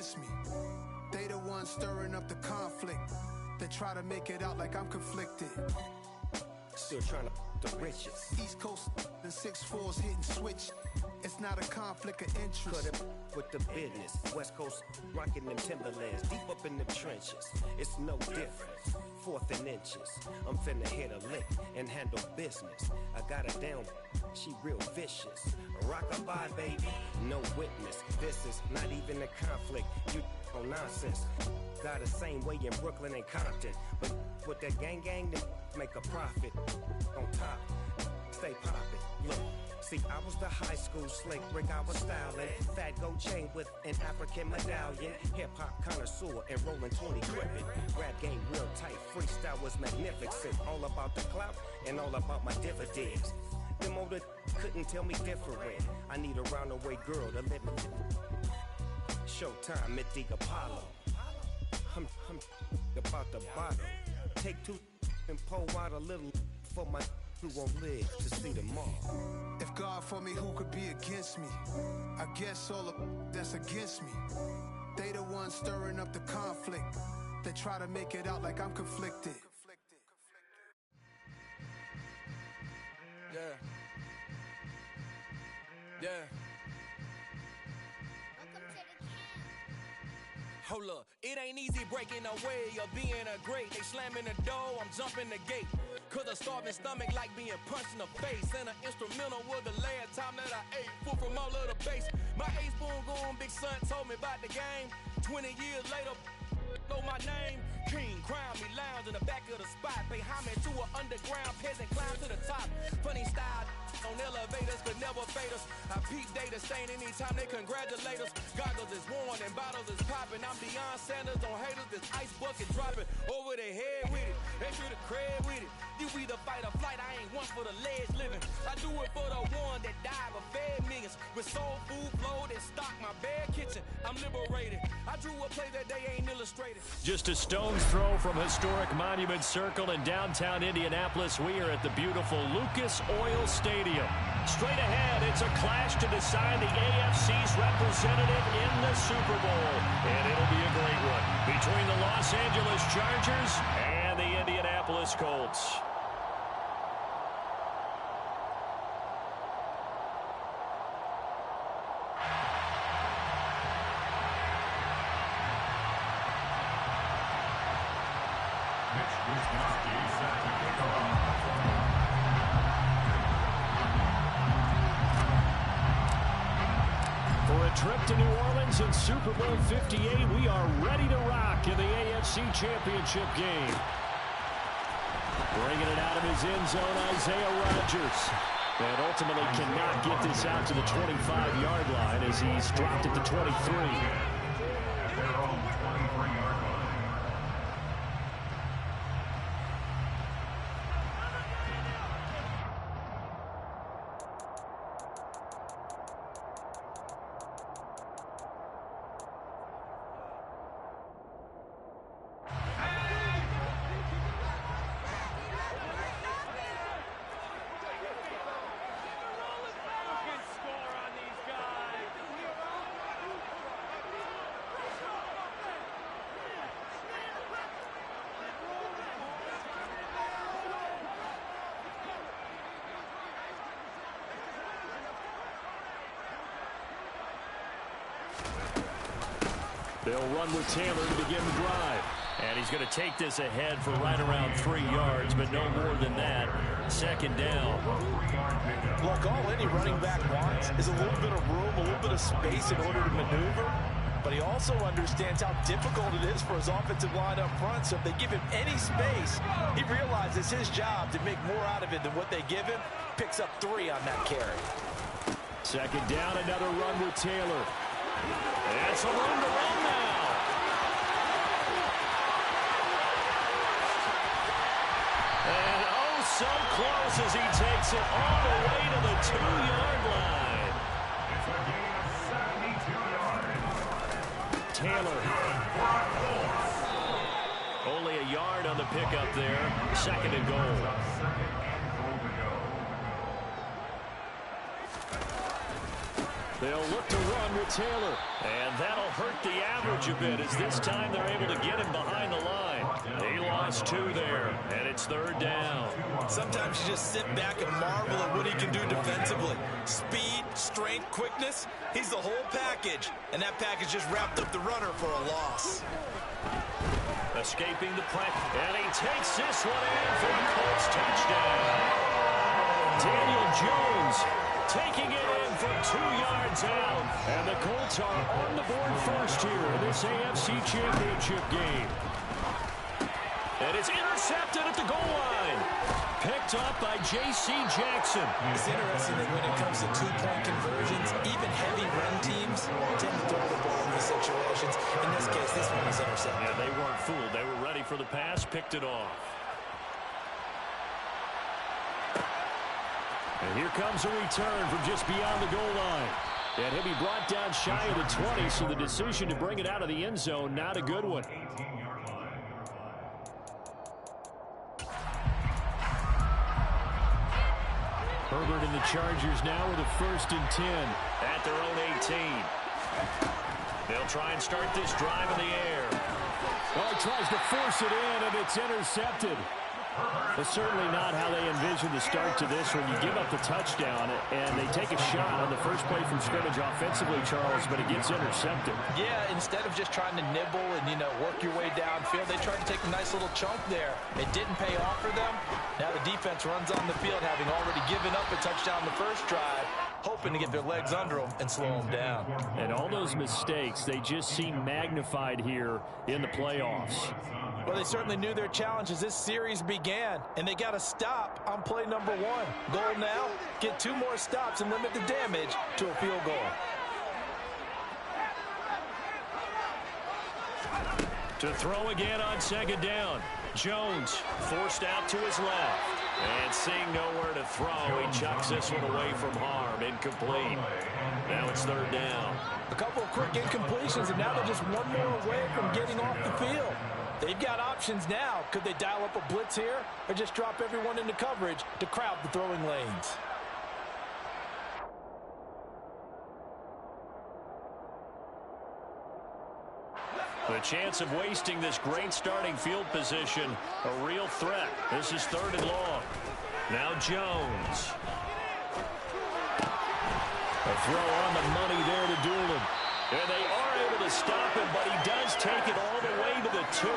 against me. They the ones stirring up the conflict. They try to make it out like I'm conflicted. Still trying to the riches. East Coast and 6'4's hitting switch. It's not a conflict of interest. Cut it with the business. West Coast rocking them Timberlands, deep up in the trenches. It's no difference. 4th and inches. I'm finna hit a lick and handle business. I got her down. She real vicious. Rockabye, baby. No witness. This is not even a conflict. You on nonsense. Got the same way in Brooklyn and Compton. But with that gang, they make a profit. On top, stay poppin'. Look. See, I was the high school slick Rick, I was styling. Fat gold chain with an African medallion. Hip-hop connoisseur and rolling 20 gripping. Rap game real tight, freestyle was magnificent. All about the clout and all about my dividends. Them older couldn't tell me different. I need a roundaway girl to live in. Showtime at the Apollo. I'm about the bottle. Take 2 and pour out a little for my who won't live to see tomorrow. If God for me, who could be against me? I guess all of that's against me. They the ones stirring up the conflict. They try to make it out like I'm conflicted. Yeah. Yeah. Hold up, it ain't easy breaking away or being a great. They slamming the door, I'm jumping the gate. Cause a starving stomach like being punched in the face. And an instrumental was the last time that I ate. Food from all of the base. My ace boom goon, big son told me about the game. 20 years later, know my name. King, crown me, lounge in the back of the spot. Pay homage to an underground peasant, climb to the top. Funny style on elevators could never fade us. I peep data stain anytime they congratulate us. Goggles is worn and bottles is popping. I'm Deion Sanders on haters, this ice bucket dropping over their head with it. They should have cred with it. You either fight or flight, I ain't one for the ledge living. I do it for the one that died but fed millions. With soul food flow that stock my bare kitchen. I'm liberated. I drew a play that they ain't illustrated. Just a stone's throw from historic Monument Circle in downtown Indianapolis. We are at the beautiful Lucas Oil Stadium. Straight ahead, it's a clash to decide the AFC's representative in the Super Bowl. And it'll be a great one between the Los Angeles Chargers and the Indianapolis Colts. Trip to New Orleans in Super Bowl 58. We are ready to rock in the AFC Championship game. Bringing it out of his end zone, Isaiah Rodgers. And ultimately cannot get this out to the 25-yard line as he's dropped at the 23. They'll run with Taylor to begin the drive. And he's going to take this ahead for right around 3 yards, but no more than that. Second down. Look, all any running back wants is a little bit of room, a little bit of space in order to maneuver. But he also understands how difficult it is for his offensive line up front. So if they give him any space, he realizes his job to make more out of it than what they give him. Picks up 3 on that carry. Second down, another run with Taylor. That's a run to run now. And oh, so close as he takes it all the way to the 2-yard line. Taylor. Only a yard on the pickup there. Second and goal. They'll look to run with Taylor. And that'll hurt the average change a bit as this time they're able to get him behind the line. He lost 2 there, and it's 3rd down. Sometimes you just sit back and marvel at what he can do defensively. Speed, strength, quickness, he's the whole package. And that package just wrapped up the runner for a loss. Escaping the pressure, and he takes this one in for a Colts touchdown. Daniel Jones taking it in from 2 yards out. And the Colts are on the board first here in this AFC Championship game. And it's intercepted at the goal line. Picked up by J.C. Jackson. It's interesting that when it comes to 2-point conversions, even heavy run teams tend to throw the ball in these situations. In this case, this one was intercepted. Yeah, they weren't fooled. They were ready for the pass, picked it off. And here comes a return from just beyond the goal line. And he'll be brought down shy of the 20, so the decision to bring it out of the end zone, not a good one. Herbert and the Chargers now with a 1st and 10 at their own 18. They'll try and start this drive in the air. Oh, he tries to force it in, and it's intercepted. That's certainly not how they envision the start to this when you give up the touchdown and they take a shot on the first play from scrimmage offensively, Charles, but it gets intercepted. Yeah, instead of just trying to nibble and, work your way downfield, they tried to take a nice little chunk there. It didn't pay off for them. Now the defense runs on the field, having already given up a touchdown the first drive, hoping to get their legs under them and slow them down. And all those mistakes, they just seem magnified here in the playoffs. Well, they certainly knew their challenge as this series began, and they got to stop on play number 1. Goal now, get 2 more stops and limit the damage to a field goal. To throw again on 2nd down. Jones forced out to his left. And seeing nowhere to throw, he chucks this one away from harm. Incomplete. Now it's 3rd down. A couple of quick incompletions, and now they're just 1 more away from getting off the field. They've got options now. Could they dial up a blitz here or just drop everyone into coverage to crowd the throwing lanes? The chance of wasting this great starting field position, a real threat. This is 3rd and long. Now Jones. A throw on the money there to Doolin. And they are able to stop him, but he does take it all the way to the 2.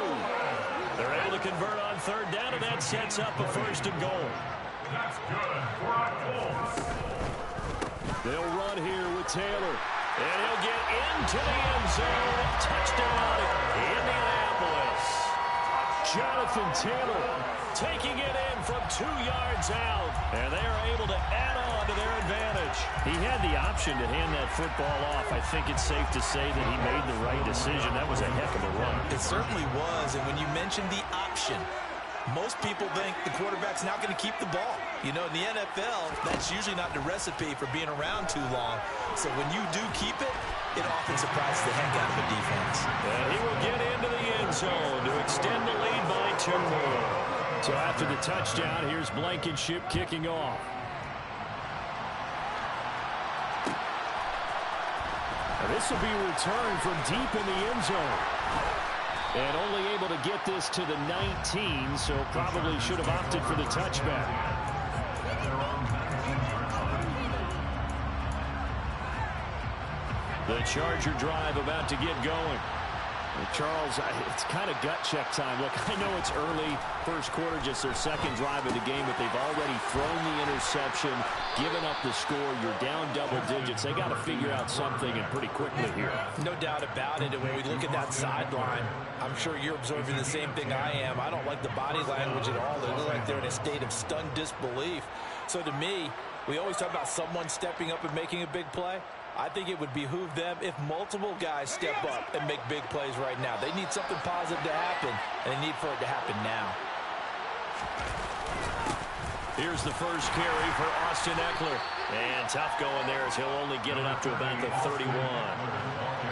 They're able to convert on 3rd down, and that sets up a 1st and goal. That's good for our Colts. They'll run here with Taylor. And he'll get into the end zone. Touchdown, Indianapolis. Jonathan Taylor taking it in from 2 yards out. And they are able to add on to their advantage. He had the option to hand that football off. I think it's safe to say that he made the right decision. That was a heck of a run. It certainly was. And when you mentioned the option, most people think the quarterback's not going to keep the ball. In the NFL, that's usually not the recipe for being around too long. So when you do keep it, it often surprises the heck out of the defense. And he will get into the end zone to extend the lead by 2 more. So after the touchdown, here's Blankenship kicking off. And this will be returned from deep in the end zone. And only able to get this to the 19, so probably should have opted for the touchback. The Charger drive about to get going. Well, Charles, it's kind of gut check time. Look, I know it's early, first quarter, just their 2nd drive of the game, but they've already thrown the interception, given up the score. You're down double digits. They got to figure out something, and pretty quickly here. No doubt about it. And when we look at that sideline, I'm sure you're observing the same thing I am. I don't like the body language at all. They look like they're in a state of stunned disbelief. So to me, we always talk about someone stepping up and making a big play. I think it would behoove them if multiple guys step up and make big plays right now. They need something positive to happen, and they need for it to happen now. Here's the first carry for Austin Eckler. And tough going there as he'll only get it up to about the 31.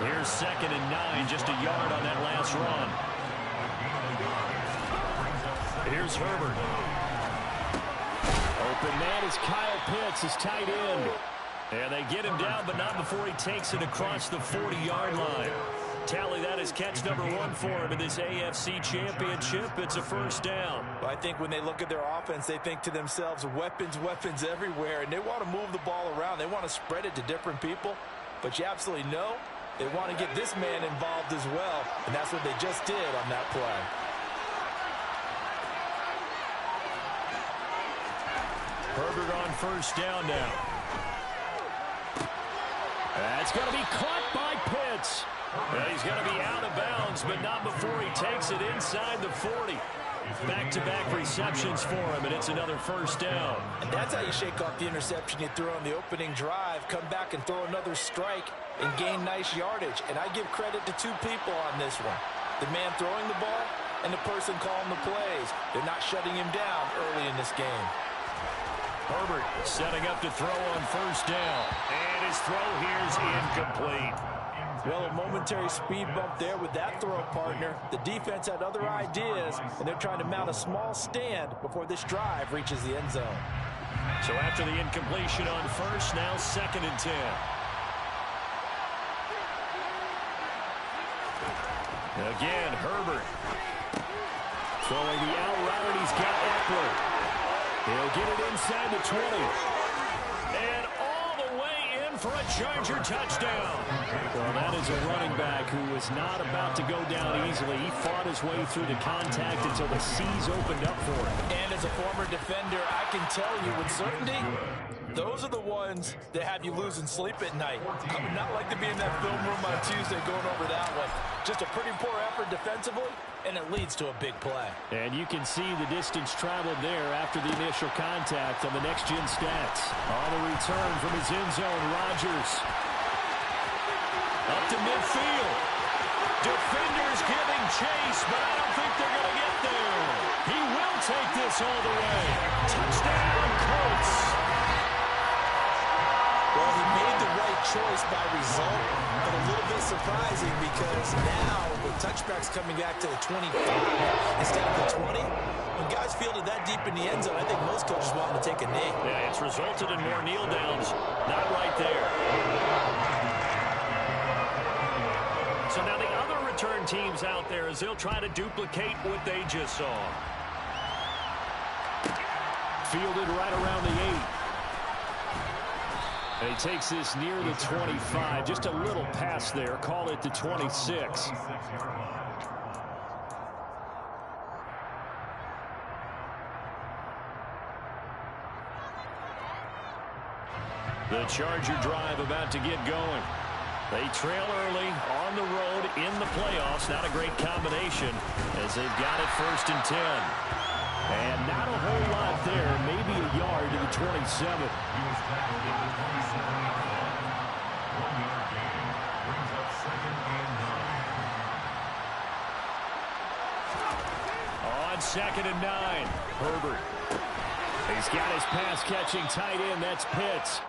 Here's 2nd and 9, just a yard on that last run. Here's Herbert. Open man is Kyle Pitts, his tight end. And they get him down, but not before he takes it across the 40-yard line. Tally that is catch number 1 for him in this AFC championship. It's a first down. Well, I think when they look at their offense, they think to themselves, weapons, weapons everywhere, and they want to move the ball around. They want to spread it to different people, but you absolutely know they want to get this man involved as well, and that's what they just did on that play. Herbert on first down now. That's going to be caught by Pitts. Well, he's going to be out of bounds, but not before he takes it inside the 40. Back-to-back receptions for him, and it's another first down. And that's how you shake off the interception you threw on the opening drive, come back and throw another strike and gain nice yardage. And I give credit to 2 people on this one. The man throwing the ball and the person calling the plays. They're not shutting him down early in this game. Herbert setting up to throw on first down. And his throw here's incomplete. Well, a momentary speed bump there with that throw partner. The defense had other ideas, and they're trying to mount a small stand before this drive reaches the end zone. So after the incompletion on first, now 2nd and 10. Again, Herbert. Throwing the out route, and he's got Eckler. He'll get it inside the 20. And all the way in for a Charger touchdown. Well, that is a running back who was not about to go down easily. He fought his way through the contact until the C's opened up for him. And as a former defender, I can tell you with certainty, those are the ones that have you losing sleep at night. I would not like to be in that film room on Tuesday going over that one. Just a pretty poor effort defensively, and it leads to a big play. And you can see the distance traveled there after the initial contact on the next-gen stats. On the return from his end zone, Rodgers. Up to midfield. Defenders giving chase, but I don't think they're going to get there. He will take this all the way. Touchdown, Colts. Well, he made the right choice by result, but a little bit surprising because now with touchbacks coming back to the 25 instead of the 20, when guys fielded that deep in the end zone, I think most coaches want to take a knee. Yeah, it's resulted in more kneel downs. Not right there. So now the other return teams out there as they'll try to duplicate what they just saw. Fielded right around the 8. And he takes this near the 25. Just a little pass there. Call it the 26. The Charger drive about to get going. They trail early on the road in the playoffs. Not a great combination as they've got it 1st and 10. And not a whole lot there. Maybe a yard to the 27. On 2nd and 9, Herbert. He's got his pass-catching tight end. That's Pitts.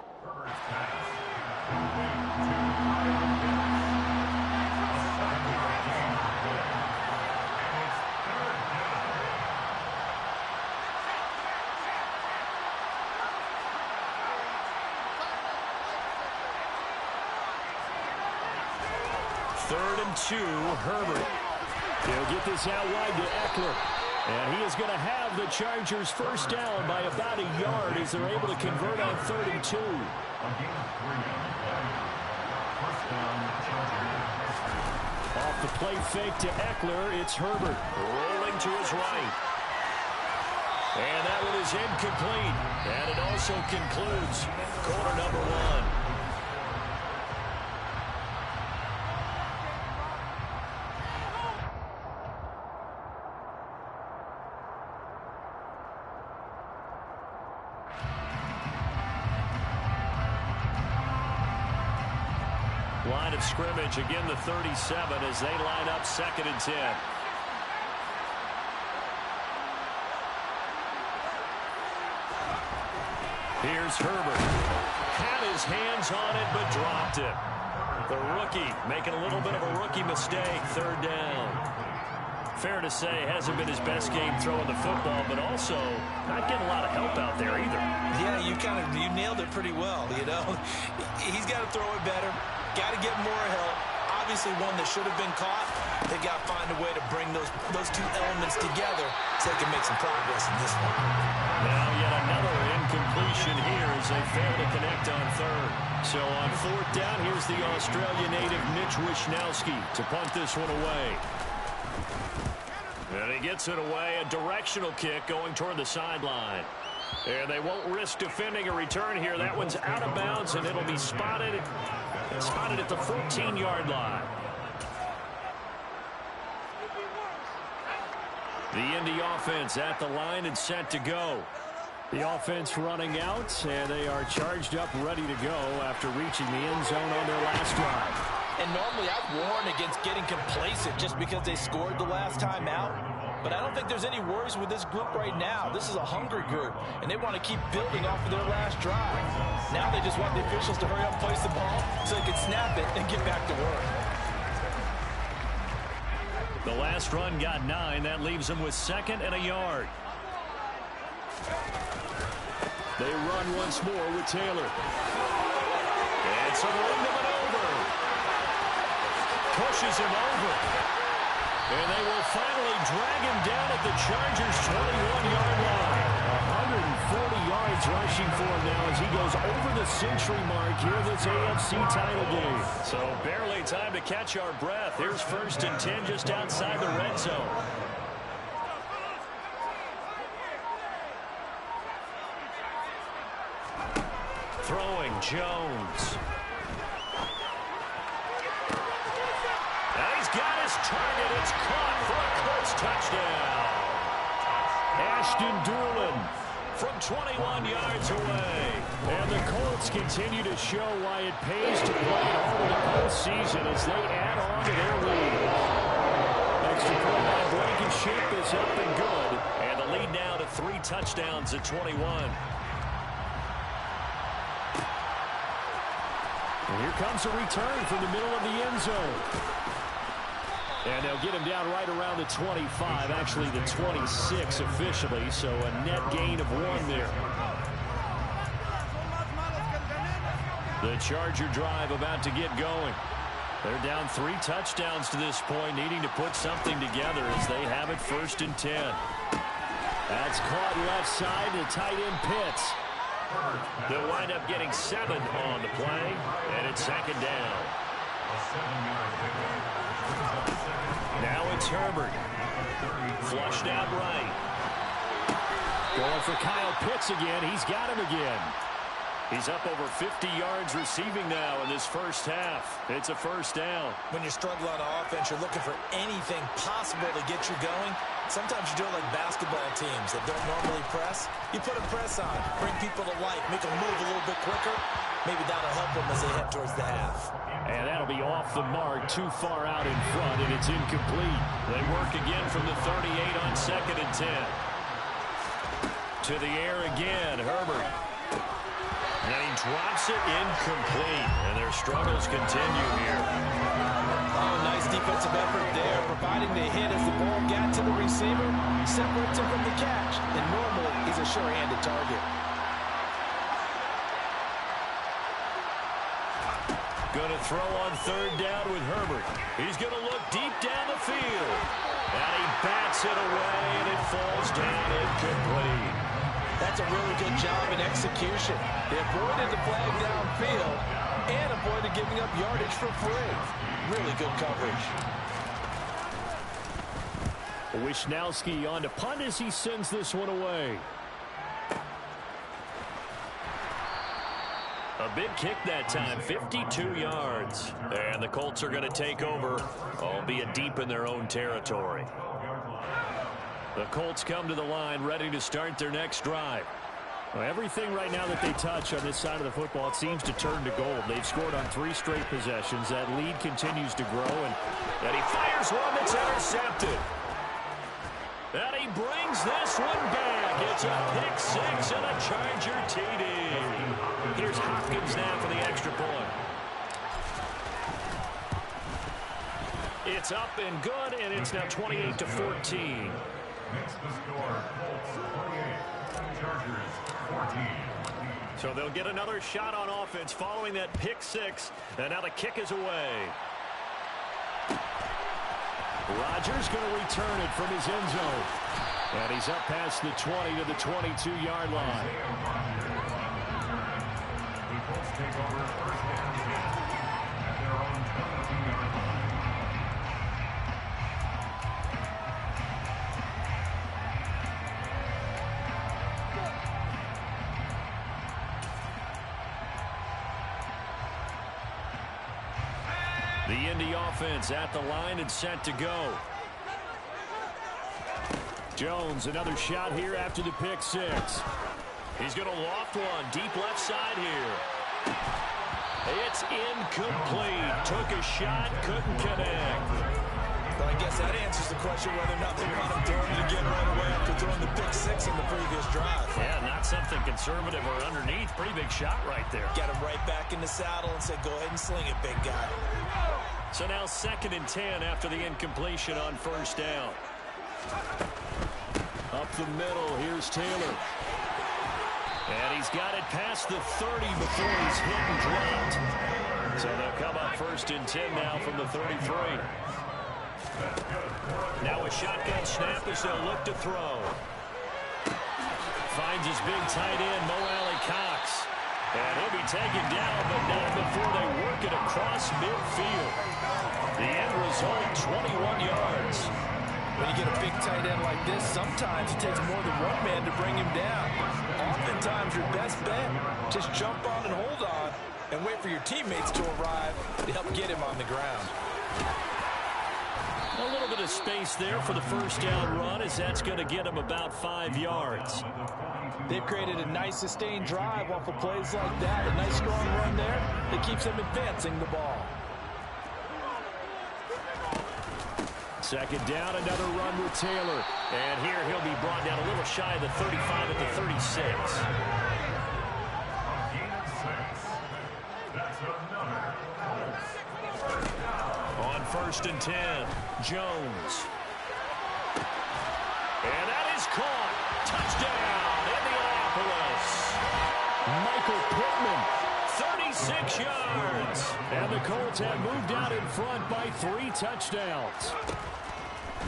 Third and 2, Herbert. He'll get this out wide to Eckler. And he is going to have the Chargers first down by about a yard as they're able to convert on 3rd and 2. Off the play fake to Eckler, it's Herbert rolling to his right. And that one is incomplete. And it also concludes quarter number 1. Line of scrimmage, again the 37 as they line up 2nd and 10. Here's Herbert. Had his hands on it, but dropped it. The rookie making a little bit of a rookie mistake, 3rd down. Fair to say, hasn't been his best game throwing the football, but also not getting a lot of help out there either. Yeah, you nailed it pretty well, you know. He's got to throw it better. Got to get more help. obviously one that should have been caught. They got to find a way to bring those two elements together so they can make some progress in this one. Now yet another incompletion here as they fail to connect on third. So on fourth down, here's the Australia native Mitch Wishnowski to punt this one away. And he gets it away, a directional kick going toward the sideline. And they won't risk defending a return here. That one's out of bounds, and it'll be spotted at the 14-yard line. The Indy offense at the line and set to go. The offense running out, and they are charged up, ready to go after reaching the end zone on their last drive. And normally I'd warn against getting complacent just because they scored the last time out. But I don't think there's any worries with this group right now. This is a hungry group, and they want to keep building off of their last drive. Now they just want the officials to hurry up and place the ball so they can snap it and get back to work. The last run got 9. That leaves them with 2nd and a yard. They run once more with Taylor. And some room to maneuver. Pushes him over. And they will finally drag him down at the Chargers' 21-yard line. 140 yards rushing for him now as he goes over the century mark here in this AFC title game. So barely time to catch our breath. Here's 1st and 10 just outside the red zone. Throwing Jones. Got his target. It's caught for a Colts touchdown. Ashton Doolin from 21 yards away. And the Colts continue to show why it pays to play it all in the postseason as they add on to their lead. Extra point by Blankenship is up and good. And the lead now to 3 touchdowns at 21. And here comes a return from the middle of the end zone. And they'll get him down right around the 25, actually the 26 officially, so a net gain of 1 there. The Charger drive about to get going. They're down 3 touchdowns to this point, needing to put something together as they have it 1st and 10. That's caught left side to tight end Pitts. They'll wind up getting 7 on the play, and it's 2nd down. Now it's Herbert. Flushed out right. Going for Kyle Pitts again. He's got him again. He's up over 50 yards receiving now in this first half. It's a 1st down. When you struggle on offense, you're looking for anything possible to get you going. Sometimes you do it like basketball teams that don't normally press. You put a press on, bring people to life, make them move a little bit quicker. Maybe that'll help them as they head towards the half. And that'll be off the mark, too far out in front, and it's incomplete. They work again from the 38 on 2nd and 10. To the air again, Herbert. And he drops it incomplete, and their struggles continue here. Oh, nice defensive effort there, providing the hit as the ball got to the receiver, separates him from the catch, and normally he's a sure-handed target. Going to throw on 3rd down with Herbert. He's going to look deep down the field. And he bats it away, and it falls down incomplete. That's a really good job in execution. They avoided the flag downfield and avoided giving up yardage for free. Really good coverage. Wishnowski on to punt as he sends this one away. A big kick that time, 52 yards. And the Colts are going to take over, albeit deep in their own territory. The Colts come to the line ready to start their next drive. Well, everything right now that they touch on this side of the football, it seems to turn to gold. They've scored on 3 straight possessions. That lead continues to grow, and he fires one that's intercepted. And he brings this one back. It's a pick 6 and a Charger TD. Here's Hopkins now for the extra point. It's up and good, and it's now 28-14. Next to score, Colts 28, Chargers 14. So they'll get another shot on offense following that pick 6, and now the kick is away. Rodgers going to return it from his end zone. And he's up past the 20 to the 22-yard line. The Colts take over first down 10 at their own 22-yard line. The Indy offense at the line and set to go. Jones, another shot here after the pick six. He's going to loft one deep left side here. It's incomplete. Took a shot, couldn't connect. But I guess that answers the question whether or not they want him throwing it again right away after throwing the pick six in the previous drive. Yeah, not something conservative or underneath. Pretty big shot right there. Got him right back in the saddle and said, go ahead and sling it, big guy. So now 2nd and 10 after the incompletion on first down. Up the middle, here's Taylor. And he's got it past the 30 before he's hit and dropped. So they'll come up 1st and 10 now from the 33. Now a shotgun snap as they'll look to throw. Finds his big tight end, Mo Alley-Cox. And he'll be taken down, but not before they work it across midfield. The end result, 21 yards. When you get a big tight end like this, sometimes it takes more than one man to bring him down. Oftentimes, your best bet, just jump on and hold on and wait for your teammates to arrive to help get him on the ground. A little bit of space there for the first down run, as that's going to get him about 5 yards. They've created a nice sustained drive off of plays like that. A nice strong run there that keeps them advancing the ball. 2nd down, another run with Taylor. And here he'll be brought down a little shy of the 35 at the 36. On 1st and 10, Jones. And that is caught. Touchdown, Indianapolis. Michael Pittman, 36 yards. And the Colts have moved out in front by 3 touchdowns.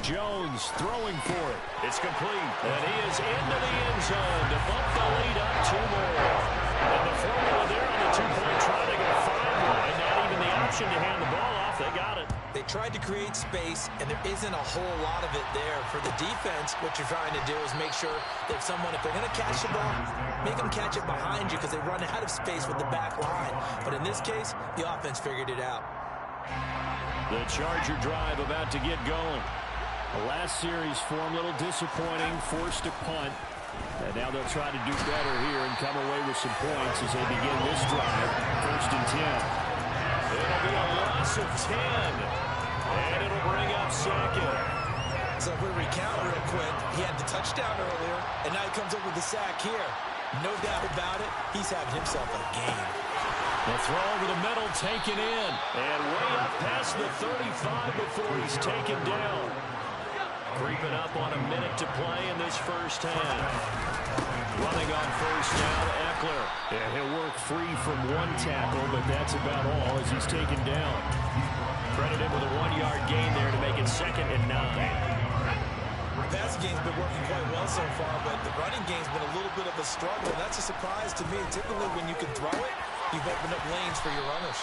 Jones throwing for it. It's complete. And he is into the end zone to bump the lead up 2 more. And the formula there on the 2-point try to go 5 line. Not even the option to hand the ball off. They got it. They tried to create space, and there isn't a whole lot of it there. For the defense, what you're trying to do is make sure that someone, if they're going to catch the ball, make them catch it behind you because they run out of space with the back line. But in this case, the offense figured it out. The Charger drive about to get going. The last series for them, a little disappointing, forced to punt. And now they'll try to do better here and come away with some points as they begin this drive. 1st and 10. It'll be a loss of 10. And it'll bring up 2nd. So if we recount real quick, he had the touchdown earlier, and now he comes up with the sack here. No doubt about it, he's having himself a game. The throw over the middle, taken in. And way up past the 35 before he's taken down. Creeping up on a minute to play in this first half. Running on first down, Eckler. And he'll work free from 1 tackle, but that's about all as he's taken down. Credit him with a 1-yard gain there to make it 2nd and 9. The passing game's been working quite well so far, but the running game's been a little bit of a struggle. That's a surprise to me. Typically, when you can throw it, you've opened up lanes for your runners.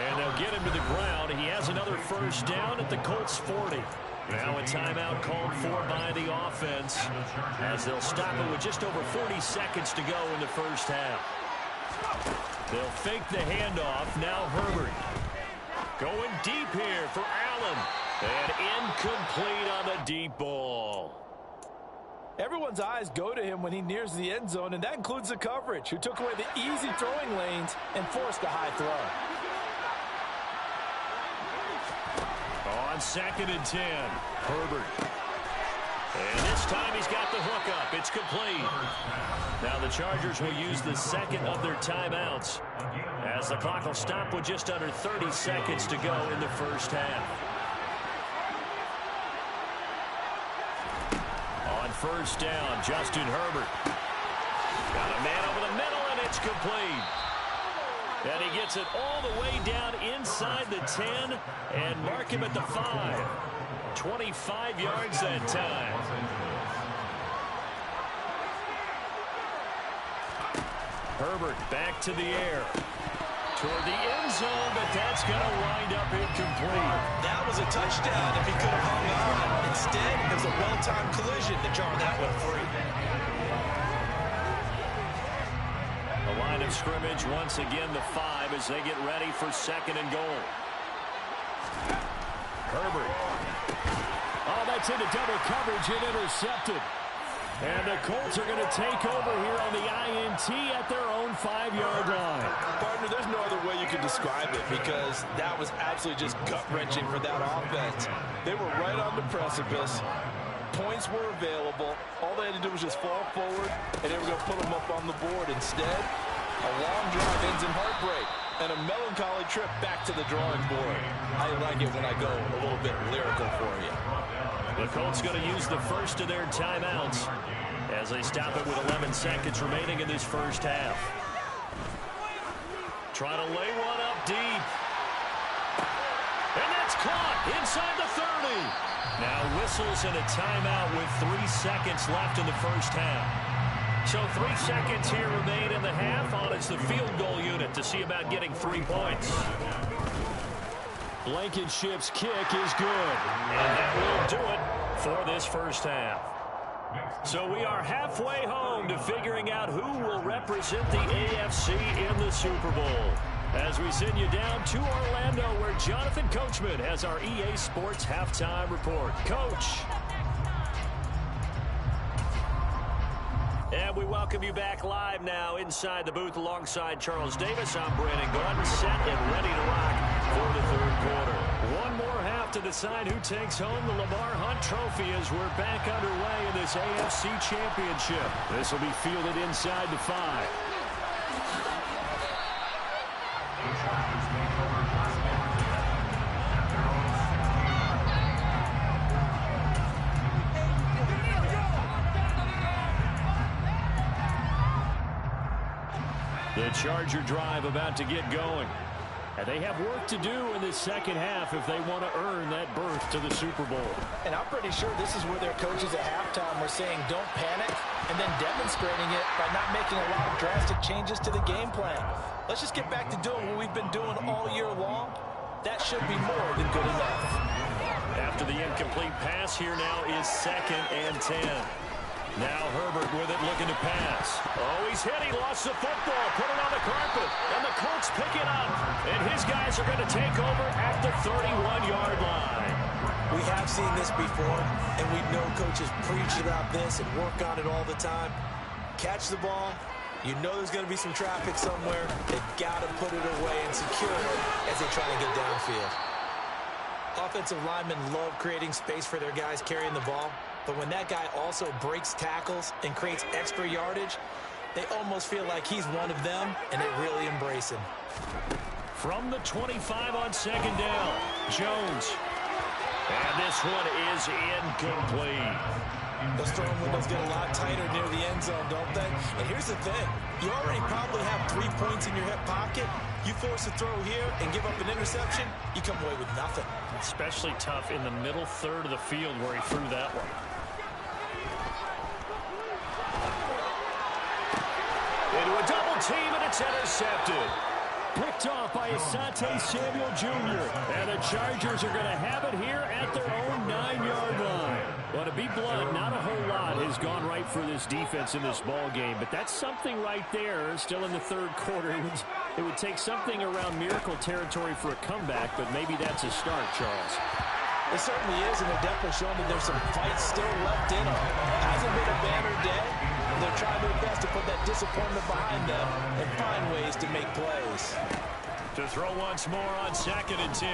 And they'll get him to the ground. He has another first down at the Colts 40. Now a timeout called for by the offense as they'll stop it with just over 40 seconds to go in the first half. They'll fake the handoff. Now Herbert. Going deep here for Allen. And incomplete on the deep ball. Everyone's eyes go to him when he nears the end zone, and that includes the coverage, who took away the easy throwing lanes and forced a high throw. On 2nd and 10, Herbert. And this time he's got the hook up. It's complete. Now the Chargers will use the 2nd of their timeouts as the clock will stop with just under 30 seconds to go in the first half. On first down, Justin Herbert. Got a man over the middle, and it's complete. And he gets it all the way down inside the 10 and mark him at the 5. 25 yards that time. Herbert back to the air. Toward the end zone, but that's going to wind up incomplete. That was a touchdown if he could have hung on. Instead, it was a well-timed collision to jar that one free. The line of scrimmage once again the 5 as they get ready for 2nd and goal. Herbert. Oh, that's into double coverage and intercepted. And the Colts are going to take over here on the INT at their own 5-yard line. Partner, there's no other way you can describe it because that was absolutely just gut-wrenching for that offense. They were right on the precipice. Points were available. All they had to do was just fall forward, and they were going to put them up on the board. Instead, a long drive ends in heartbreak and a melancholy trip back to the drawing board. I like it when I go a little bit lyrical for you. The Colts going to use the first of their timeouts as they stop it with 11 seconds remaining in this first half. Trying to lay one up deep. And that's caught inside the 30. Now whistles and a timeout with 3 seconds left in the first half. So 3 seconds here remain in the half on it's the field goal unit to see about getting 3 points. Blankenship's kick is good. And that will do it for this first half. So we are halfway home to figuring out who will represent the AFC in the Super Bowl. As we send you down to Orlando where Jonathan Coachman has our EA Sports Halftime Report. Coach. And we welcome you back live now inside the booth alongside Charles Davis. I'm Brandon Gordon, set and ready to rock for the third quarter. One more half to decide who takes home the Lamar Hunt Trophy as we're back underway in this AFC Championship. This will be fielded inside the 5. The Chargers take over first down at their own 16. The Charger drive about to get going. And they have work to do in this second half if they want to earn that berth to the Super Bowl. And I'm pretty sure this is where their coaches at halftime were saying don't panic and then demonstrating it by not making a lot of drastic changes to the game plan. Let's just get back to doing what we've been doing all year long. That should be more than good enough. After the incomplete pass, here now is 2nd and 10. Now Herbert with it looking to pass. Oh, he's hit. He lost the football. Put it on the carpet. And the Colts pick it up. And his guys are going to take over at the 31-yard line. We have seen this before, and we know coaches preach about this and work on it all the time. Catch the ball. You know there's going to be some traffic somewhere. They've got to put it away and secure it as they try to get downfield. Offensive linemen love creating space for their guys carrying the ball. But when that guy also breaks tackles and creates extra yardage, they almost feel like he's one of them, and they really embrace him. From the 25 on 2nd down, Jones. And this one is incomplete. Those throwing windows get a lot tighter near the end zone, don't they? And here's the thing. You already probably have 3 points in your hip pocket. You force a throw here and give up an interception, you come away with nothing. Especially tough in the middle third of the field where he threw that one. Into a double team, and it's intercepted. Picked off by Asante Samuel Jr. And the Chargers are going to have it here at their own 9-yard line. Well, to be blunt, not a whole lot has gone right for this defense in this ball game, but that's something right there. Still in the third quarter. It would take something around miracle territory for a comeback, but maybe that's a start, Charles. It certainly is, and they're definitely showing that there's some fight still left in them. Hasn't been a banner day. They're trying their best to put that disappointment behind them and find ways to make plays. To throw once more on 2nd and 10.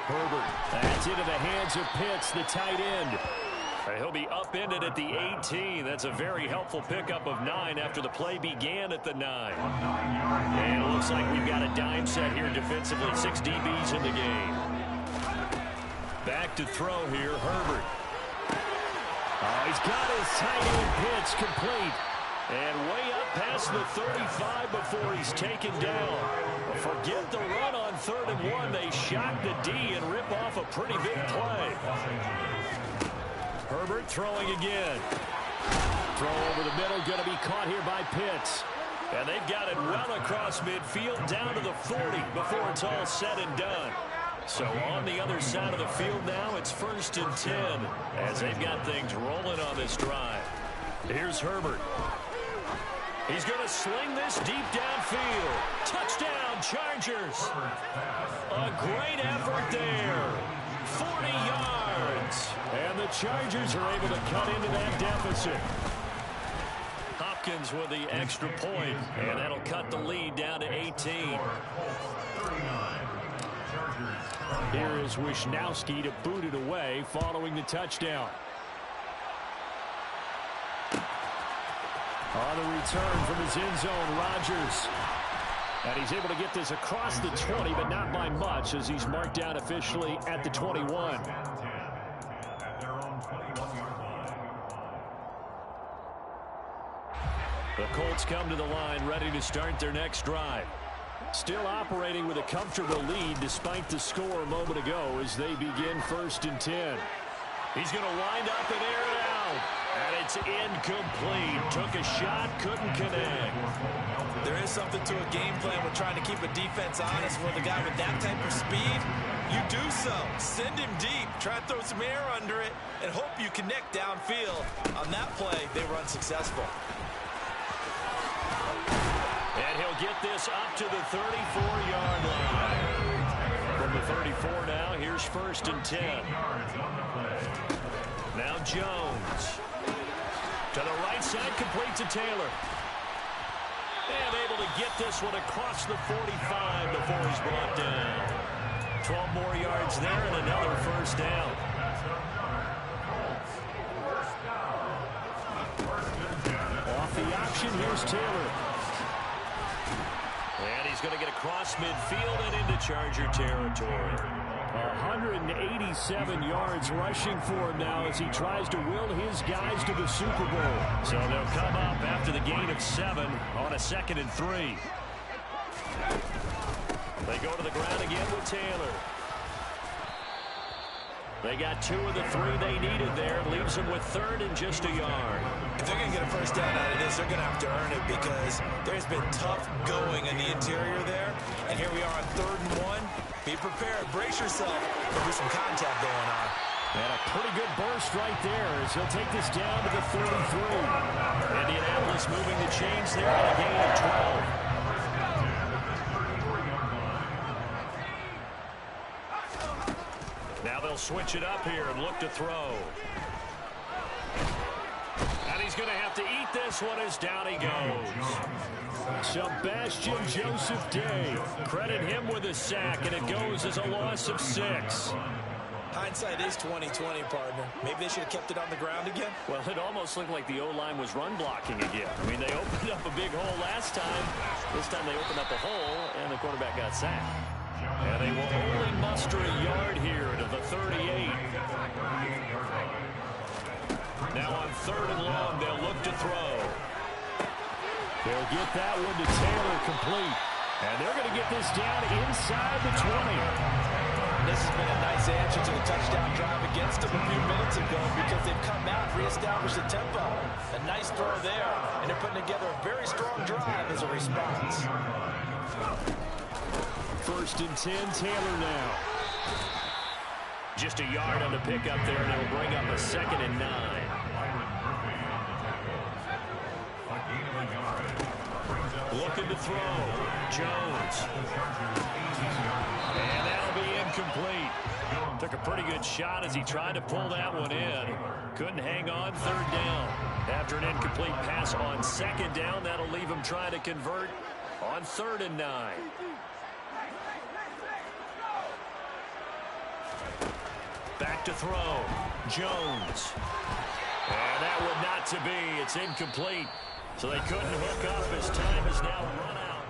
Herbert. That's into the hands of Pitts, the tight end. He'll be upended at the 18. That's a very helpful pickup of 9 after the play began at the 9. And it looks like we've got a dime set here defensively. 6 DBs in the game. Back to throw here, Herbert. Oh, he's got his tight end Pitts complete. And way up past the 35 before he's taken down. Forget the run on 3rd and 1. They shock the D and rip off a pretty big play. Herbert throwing again. Throw over the middle, going to be caught here by Pitts. And they've got it well across midfield, down to the 40 before it's all said and done. So on the other side of the field now, it's 1st and 10 as they've got things rolling on this drive. Here's Herbert. He's going to sling this deep downfield. Touchdown, Chargers. A great effort there. 40 yards. And the Chargers are able to cut into that deficit. Hopkins with the extra point, and that'll cut the lead down to 18. Here is Wisnowski to boot it away following the touchdown. On the return from his end zone, Rodgers. And he's able to get this across the 20, but not by much, as he's marked down officially at the 21. The Colts come to the line, ready to start their next drive. Still operating with a comfortable lead despite the score a moment ago as they begin 1st and 10. He's going to wind up and air it out. And it's incomplete. Took a shot, couldn't connect. There is something to a game plan with trying to keep a defense honest with a guy with that type of speed. You do so. Send him deep. Try to throw some air under it and hope you connect downfield. On that play, they were unsuccessful. And he'll get this up to the 34-yard line. From the 34 now, here's 1st and 10. Now Jones. To the right side, complete to Taylor. And able to get this one across the 45 before he's brought down. 12 more yards there and another 1st down. Off the option, here's Taylor. And he's going to get across midfield and into Charger territory. 187 yards rushing for him now as he tries to will his guys to the Super Bowl. So they'll come up after the gain of 7 on a 2nd and 3. They go to the ground again with Taylor. They got 2 of the 3 they needed there. Leaves them with 3rd and just a yard. If they're going to get a 1st down out of this, they're going to have to earn it because there's been tough going in the interior there. And here we are on 3rd and 1. Be prepared. Brace yourself. There'll be some contact going on. And a pretty good burst right there as he'll take this down to the 33. Indianapolis moving the chains there on a gain of 12. Now they'll switch it up here and look to throw. And he's going to have to eat this one as down he goes. Sebastian Joseph Day. Credit him with a sack, and it goes as a loss of 6. Hindsight is 20/20, partner. Maybe they should have kept it on the ground again. Well, it almost looked like the O-line was run blocking again. I mean, they opened up a big hole last time. This time they opened up a hole, and the quarterback got sacked. And they will only muster a yard here to the 38. Now on 3rd and long, they'll look to throw. They'll get that one to Taylor complete. And they're going to get this down inside the 20. This has been a nice answer to the touchdown drive against them a few minutes ago because they've come out and reestablished the tempo. A nice throw there, and they're putting together a very strong drive as a response. 1st and 10, Taylor now. Just a yard on the pickup there, and it'll bring up a 2nd and 9. Looking to throw. Jones. And that'll be incomplete. Took a pretty good shot as he tried to pull that one in. Couldn't hang on. 3rd down. After an incomplete pass on 2nd down, that'll leave him trying to convert on 3rd and 9. Back to throw. Jones. And that one not to be. It's incomplete. So they couldn't hook up as time is now run out.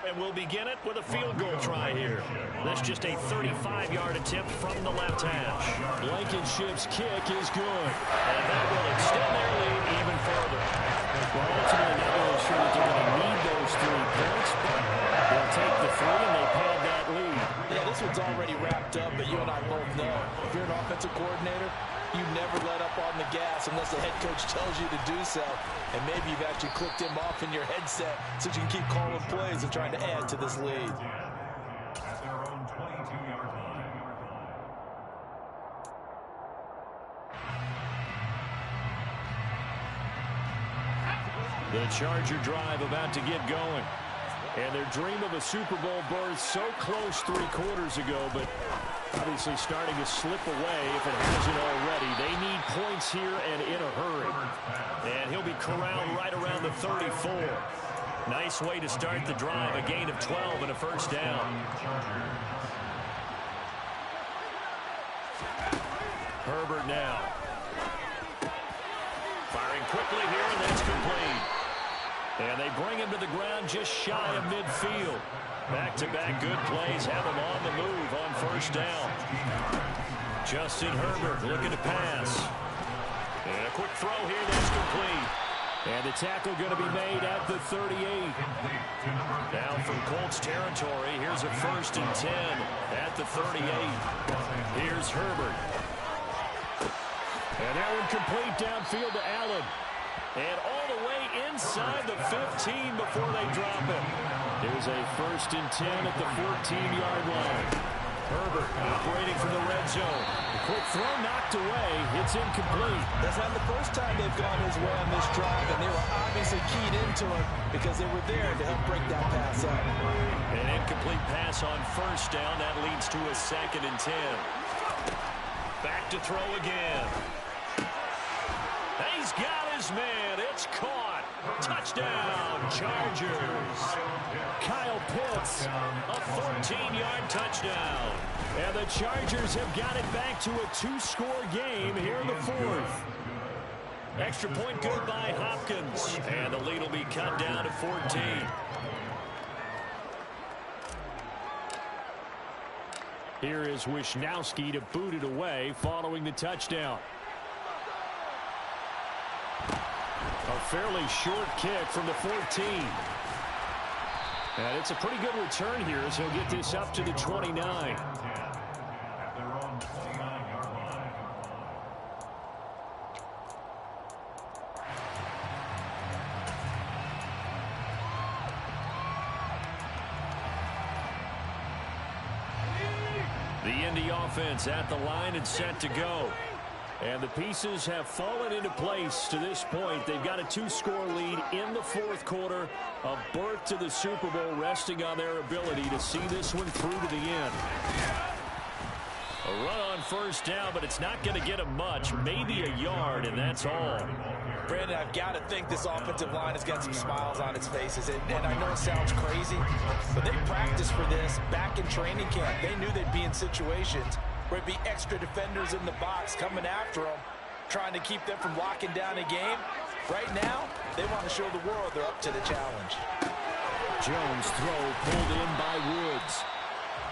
And we'll begin it with a field goal try here. That's just a 35-yard attempt from the left hash. Blankenship's kick is good. And that will extend their lead even further. Well, ultimately, that will ensure that they're going to need pumped up, but you and I both know if you're an offensive coordinator, you never let up on the gas unless the head coach tells you to do so. And maybe you've actually clicked him off in your headset so you can keep calling plays and trying to add to this lead. At their own 22-yard line. The Charger drive about to get going. And their dream of a Super Bowl berth so close 3 quarters ago, but obviously starting to slip away if it hasn't already. They need points here and in a hurry. And he'll be corralled right around the 34. Nice way to start the drive, a gain of 12 and a first down. Herbert now. Firing quickly here, and that's complete. And they bring him to the ground just shy of midfield. Back-to-back good plays have him on the move on first down. Justin Herbert looking to pass. And a quick throw here that's complete. And the tackle going to be made at the 38. Now from Colts territory, here's a 1st and 10 at the 38. Here's Herbert. And that one complete downfield to Allen. And all the way inside the 15 before they drop it. There's a 1st and 10 at the 14-yard line. Herbert operating from the red zone. The quick throw knocked away. It's incomplete. That's not the first time they've gone his way on this drive, and they were obviously keyed into it because they were there to help break that pass up. An incomplete pass on first down. That leads to a 2nd and 10. Back to throw again. He's got his man. It's caught. Touchdown, Chargers. Kyle Pitts, a 14-yard touchdown. And the Chargers have got it back to a 2-score game here in the 4th. Extra point good by Hopkins. And the lead will be cut down to 14. Here is Wisnowski to boot it away following the touchdown. A fairly short kick from the 14. And it's a pretty good return here as he'll get this up to the 29. At their own 29-yard line. The Indy offense at the line and set to go. And the pieces have fallen into place to this point. They've got a 2-score lead in the 4th quarter. A berth to the Super Bowl resting on their ability to see this one through to the end. A run on first down, but it's not going to get them much. Maybe a yard, and that's all. Brandon, I've got to think this offensive line has got some smiles on its faces. And I know it sounds crazy, but they practiced for this back in training camp. They knew they'd be in situations where it'd be extra defenders in the box coming after them, trying to keep them from locking down a game. Right now, they want to show the world they're up to the challenge. Jones throw pulled in by Woods.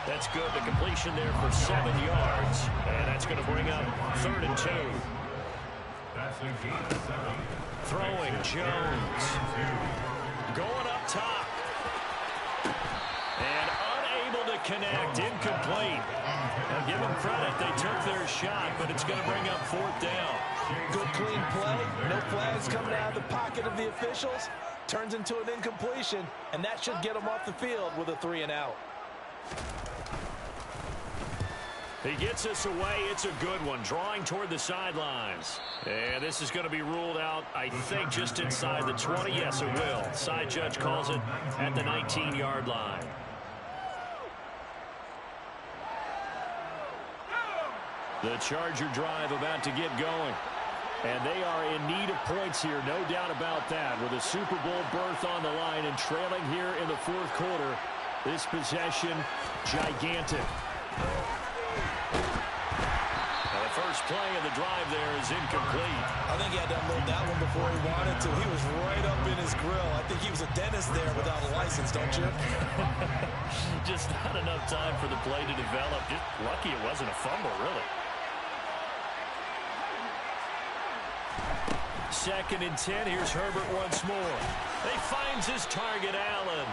That's good. The completion there for 7 yards. And that's going to bring up 3rd and 2. That's a gain of 7. Throwing Jones. Going up top. And unable to connect. Incomplete. Now give them credit. They took their shot, but it's going to bring up 4th down. Good clean play. No flags coming out of the pocket of the officials. Turns into an incompletion, and that should get them off the field with a 3 and out. He gets us away. It's a good one. Drawing toward the sidelines. And this is going to be ruled out, I think, just inside the 20. Yes, it will. Side judge calls it at the 19-yard line. The Charger drive about to get going. And they are in need of points here, no doubt about that. With a Super Bowl berth on the line and trailing here in the 4th quarter. This possession, gigantic. Now the first play of the drive there is incomplete. I think he had to unload that one before he wanted to. He was right up in his grill. I think he was a dentist there without a license, don't you? Just not enough time for the play to develop. Just lucky it wasn't a fumble, really. 2nd and 10. Here's Herbert once more. He finds his target, Allen.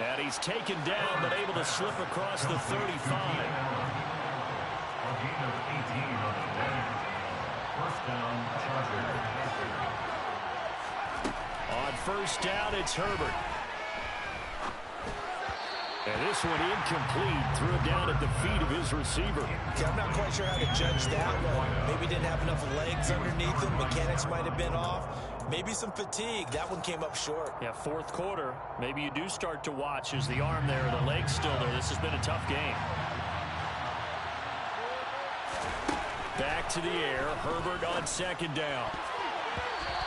And he's taken down, but able to slip across the 35. A gain of 18 on the day. First down, Chargers. On first down, it's Herbert. And this one incomplete. Threw it down at the feet of his receiver. Okay, I'm not quite sure how to judge that one. Maybe didn't have enough legs underneath him. Mechanics might have been off. Maybe some fatigue. That one came up short. Yeah, fourth quarter. Maybe you do start to watch as the arm there, the leg's still there. This has been a tough game. Back to the air. Herbert on second down.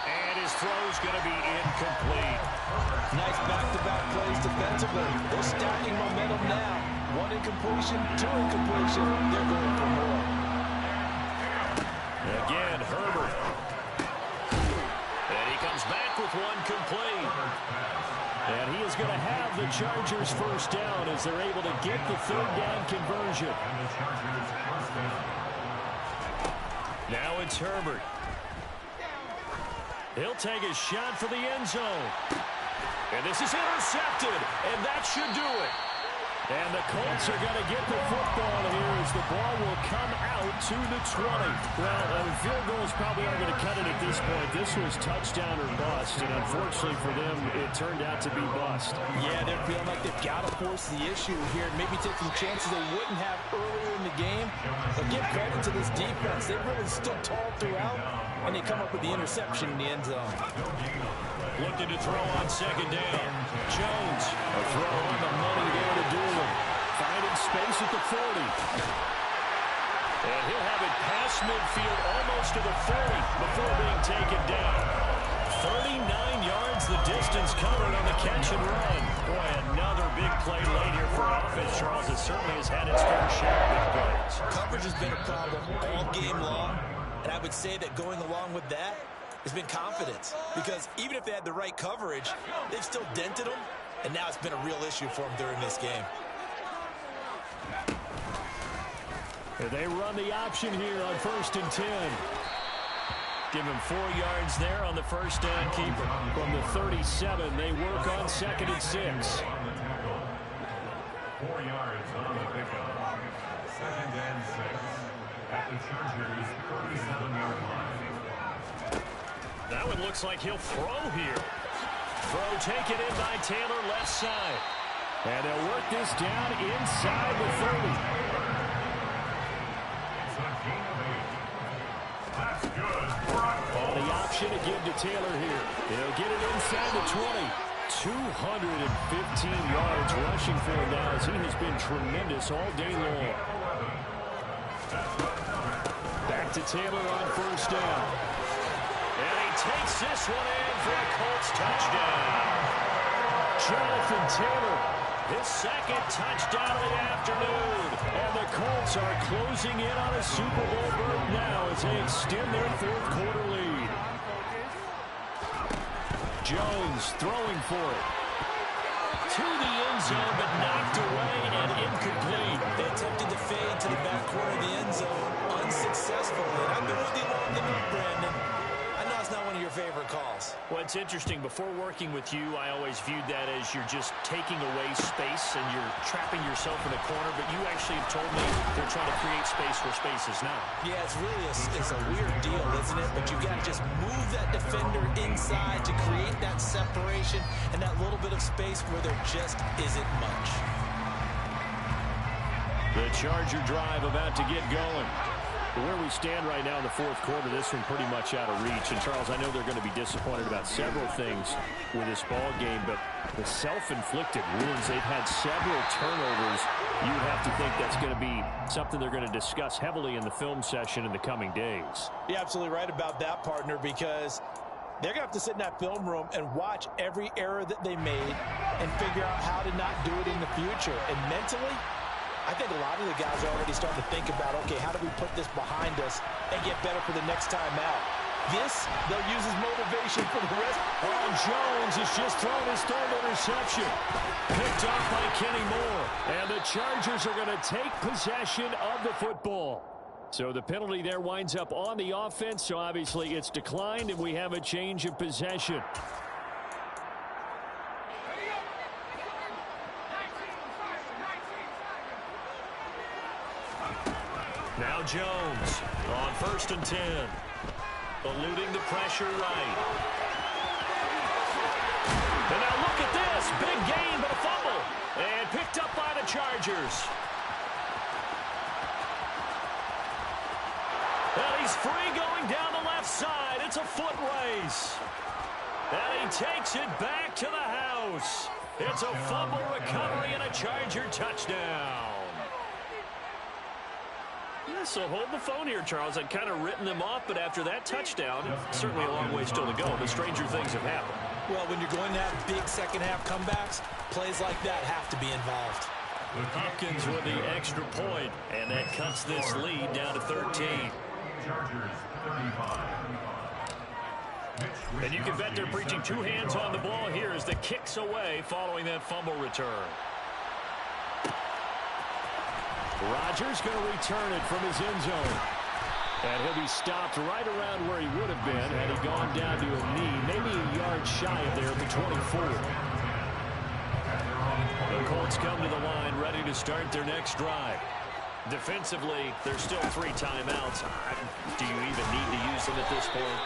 And his throw's going to be incomplete. Nice back-to-back plays defensively. They're stacking momentum now. One incompletion, two incompletion. They're going for more. Again, Herbert. And he comes back with one complete. And he is going to have the Chargers first down as they're able to get the third down conversion. And the Chargers first down. Now it's Herbert. He'll take a shot for the end zone. And this is intercepted, and that should do it. And the Colts are going to get the football here as the ball will come out to the 20. Well, field goals probably aren't going to cut it at this point. This was touchdown or bust, and unfortunately for them, it turned out to be bust. Yeah, they're feeling like they've got to force the issue here and maybe take some chances they wouldn't have earlier in the game. But give credit to this defense. They've really stood tall throughout, and they come up with the interception in the end zone. Looking to throw on second down. Jones, a throw on the money there to Doolin. Finding space at the 40. And he'll have it past midfield almost to the 40 before being taken down. 39 yards the distance covered on the catch and run. Boy, another big play late here for offense, Charles. It certainly has had its fair share of big plays. Coverage has been a problem all game long, and I would say that going along with that has been confidence, because even if they had the right coverage, they've still dented them, and now it's been a real issue for them during this game. And they run the option here on 1st and 10. Give him 4 yards there on the first down keeper. From the 37, they work on 2nd and 6. 4 yards on the pickup. 2nd and 6 at the Chargers' 37-yard line. That one looks like he'll throw here. Throw taken in by Taylor, left side. And they'll work this down inside the 30. It's a gain of 8. That's good. On the option to give to Taylor here. He'll get it inside the 20. 215 yards rushing for him now as he has been tremendous all day long. Back to Taylor on first down. And he takes this one in for a Colts touchdown. Jonathan Taylor, his second touchdown of the afternoon. And the Colts are closing in on a Super Bowl berth now as they extend their fourth quarter lead. Jones throwing for it. To the end zone, but knocked away and incomplete. They attempted to fade to the back corner of the end zone, unsuccessful. And I've been with you long enough, Brandon. I know it's not one of your favorite calls. Well, it's interesting. Before working with you, I always viewed that as you're just taking away space and you're trapping yourself in a corner. But you actually have told me they're trying to create space where space is not. Yeah, it's really a weird deal, isn't it? But you've got to just move that defender inside to create that separation and that little bit of space where there just isn't much. The Charger drive about to get going. Where we stand right now in the fourth quarter, this one pretty much out of reach. And, Charles, I know they're going to be disappointed about several things with this ball game, but the self-inflicted wounds, they've had several turnovers. You would have to think that's going to be something they're going to discuss heavily in the film session in the coming days. You're absolutely right about that, partner, because they're going to have to sit in that film room and watch every error that they made and figure out how to not do it in the future. And mentally, I think a lot of the guys are already starting to think about, okay, how do we put this behind us and get better for the next time out? This, they'll use as motivation for the rest. And Jones has just thrown his third interception. Picked off by Kenny Moore. And the Chargers are going to take possession of the football. So the penalty there winds up on the offense. So obviously it's declined and we have a change of possession. Now Now Jones on 1st and 10. Eluding the pressure right. And now look at this. Big gain, but a fumble. And picked up by the Chargers. And he's free going down the left side. It's a foot race. And he takes it back to the house. It's a fumble recovery and a Charger touchdown. Yeah, so hold the phone here, Charles. I'd kind of written them off, but after that touchdown, certainly a long way still to go, but stranger things have happened. Well, when you're going to have big second-half comebacks, plays like that have to be involved. Hopkins with the extra point, and that cuts this lead down to 13. Chargers 35. And you can bet they're preaching two hands on the ball here as the kick's away following that fumble return. Rodgers going to return it from his end zone. And he'll be stopped right around where he would have been had he gone down to a knee, maybe a yard shy of there at the 24. The Colts come to the line ready to start their next drive. Defensively, there's still 3 timeouts. Do you even need to use them at this point?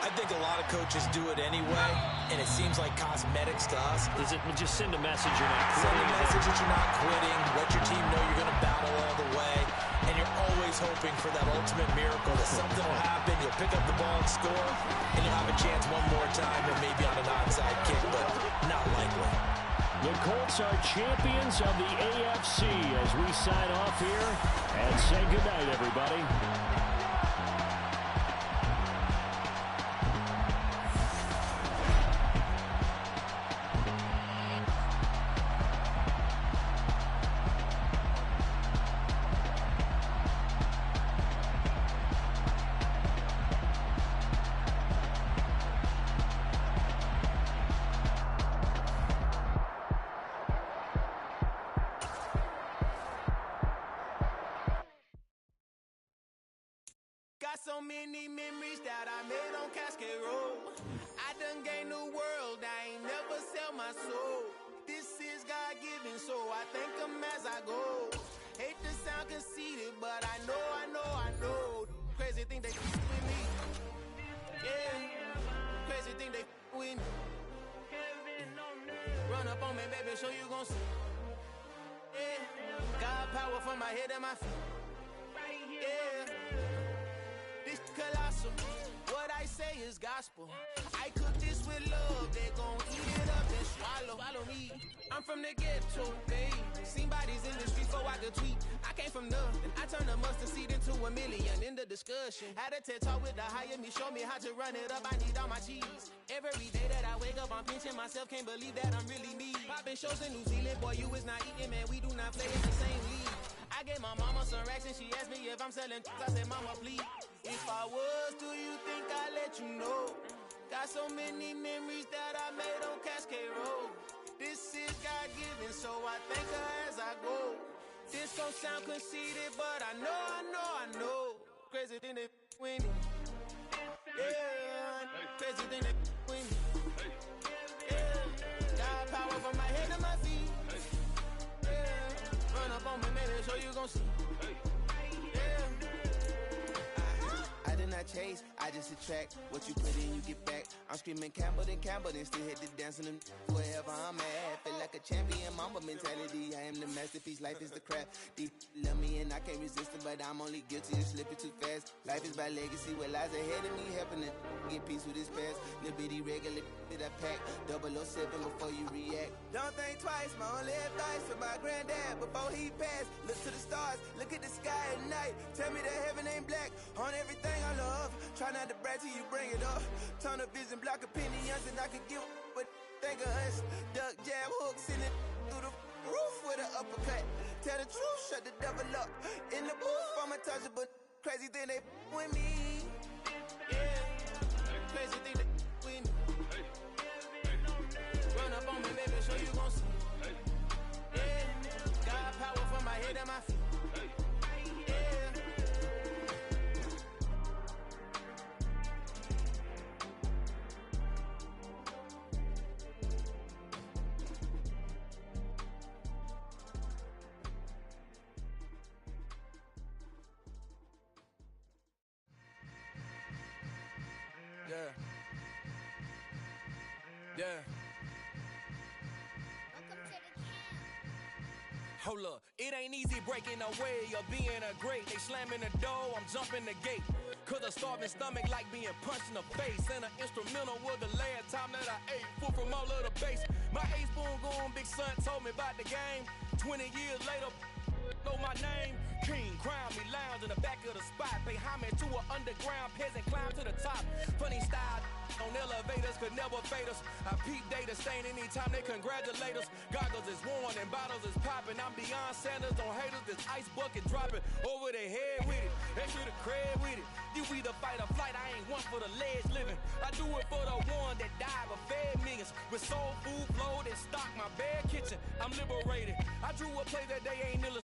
I think a lot of coaches do it anyway, and it seems like cosmetics to us. Does it just send a message you're not quitting? Send a message that you're not quitting, let your team know you're going to battle all the way, and you're always hoping for that ultimate miracle, that something will happen, you'll pick up the ball and score, and you'll have a chance one more time, or maybe on an onside kick, but not likely. The Colts are champions of the AFC as we sign off here and say goodnight, everybody. So many memories that I made on Cascade Road. I done gained the world, I ain't never sell my soul. This is God-given, so I thank him as I go. Hate to sound conceited, but I know. Crazy thing they with me. Yeah, crazy thing they with me. Run up on me, baby, show you gon' see. Yeah, God power from my head and my feet. Yeah. This colossal, what I say is gospel. I cook this with love, they gon' eat it up and swallow me. I'm from the ghetto, babe. Seen bodies in the streets before I could tweet. I came from nothing, I turned a mustard seed into a million. In the discussion, had a TED talk with the higher me, show me how to run it up, I need all my cheese. Every day that I wake up, I'm pinching myself, can't believe that I'm really me. Popping shows in New Zealand, boy, you is not eating, man, we do not play in the same league. I gave my mama some racks and she asked me if I'm selling. I said, mama, please. If I was, do you think I'd let you know? Got so many memories that I made on Cascade Road. This is God-given, so I thank her as I go. This gon' sound conceited, but I know. Crazy thing they with me. Yeah, crazy thing they with me. Yeah, got power from my head to my feet. Yeah, run up on me, maybe show you gon' see. I chase, I just attract what you put in, you get back. I'm screaming Campbell, then still hit the dancing and wherever I'm at. Feel like a champion, mamba mentality. I am the masterpiece, life is the craft. Deep love me and I can't resist it, but I'm only guilty of slipping too fast. Life is by legacy, what lies ahead of me, helping to get peace with his past. Little bitty regular that I pack, 007 before you react. Don't think twice, my only advice for my granddad before he passed. Look to the stars, look at the sky at night. Tell me that heaven ain't black on everything I love. Try not to brag till you bring it up. Tunnel vision, block opinions, and I could give but think of us. Duck jab hooks in it through the roof with an uppercut. Tell the truth, shut the devil up. In the booth, I'm untouchable. Crazy thing they with me. Yeah, crazy thing they with me. Run up on me, baby, show you gon' see. Yeah, got power from my head and my feet. Yeah. Yeah. Hold up, it ain't easy breaking away or being a great. They slamming the door, I'm jumping the gate. Cause a starving stomach like being punched in the face. And an instrumental was the last time that I ate food from all of the base. My ace spoon going big son told me about the game. 20 years later, know my name. King, crown me, lounge in the back of the spot. Pay homage to an underground peasant, climb to the top. Funny style on elevators could never fade us. I peep data stain anytime they congratulate us. Goggles is worn and bottles is popping. I'm Deion Sanders on haters, this ice bucket dropping over their head with it. They should have cred with it. You either fight or flight, I ain't one for the ledge living. I do it for the one that died but fed millions. With soul food flowed and stocked my bad kitchen. I'm liberated. I drew a play that they ain't illustrated.